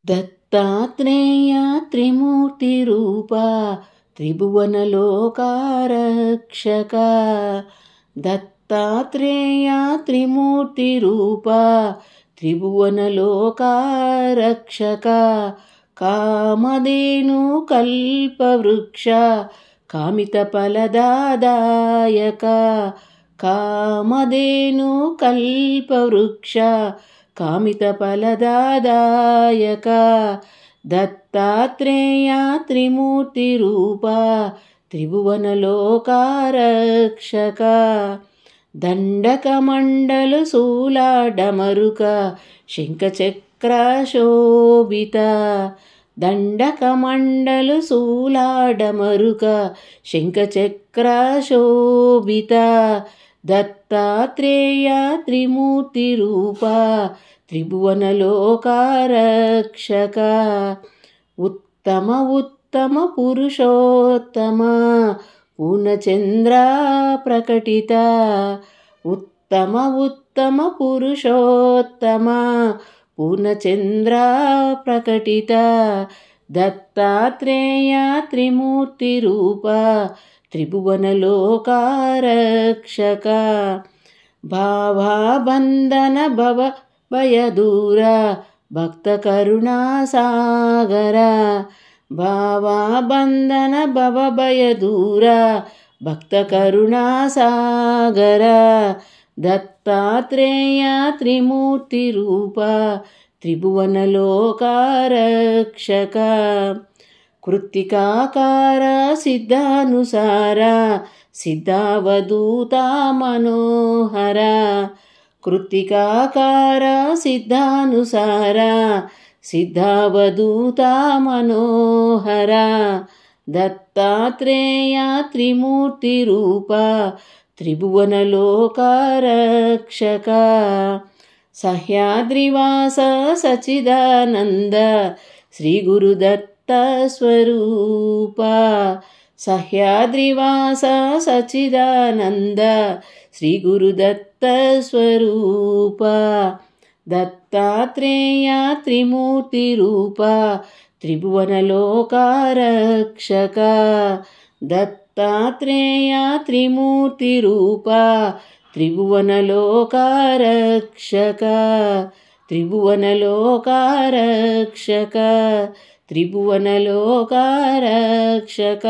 దత్తాత్రేయ త్రిమూర్తి రూపా త్రిభువనలోకారక్షక. దత్తాత్రేయ త్రిమూర్తి రూపా త్రిభువనలోకారక్షక. కామధేను కల్పవృక్ష కామిత ఫలదాదాయక. కామధేను కల్పవృక్ష కామిత ఫలదాదాయక. దత్తాత్రేయ త్రిమూర్తి రూపా త్రిభువనలోకారక్షక. దండకమండలు శూలాడమరుక శంఖచక్రశోభిత. దండకమండలు శూలాడమరుక శంఖచక్రశోభిత. దత్తాత్రేయ త్రిమూర్తి రూపా త్రిభువనలోకారక్షక. ఉత్తమ ఉత్తమ పురుషోత్తమ పూర్ణచంద్ర ప్రకటిత. ఉత్తమ ఉత్తమ పురుషోత్తమ పూర్ణచంద్ర ప్రకటిత. దత్తాత్రేయ త్రిమూర్తి రూపా త్రిభువనలోకారక్షక. భావాబంధన భవ భయదూర భక్త కరుణాసాగర. భావాబంధన భవ భయదూర భక్త కరుణాసాగర. దత్తాత్రేయ త్రిమూర్తి రూపా త్రిభువనలోకారక్షక. కృత్తికాకార సిద్ధానుసార సిద్ధావధూత మనోహర. కృత్తికాకార సిద్ధానుసార సిద్ధావధూత మనోహర. దత్తాత్రేయ త్రిమూర్తి రూపా త్రిభువనలోకారక్షక. సహ్యాద్రివాస సచిదానంద శ్రీ గురుదత్త స్వరూప. సహ్యాద్రివాస సచిదానంద శ్రీ గురుదత్త స్వరూప. దత్తాత్రేయ త్రిమూర్తి రూపా త్రిభువనలోకారక్షక. దత్తాత్రేయ త్రిమూర్తి రూపా త్రిభువనలోకారక్షక. త్రిభువనలోకారక్షక. త్రిభువనలోకారక్షక.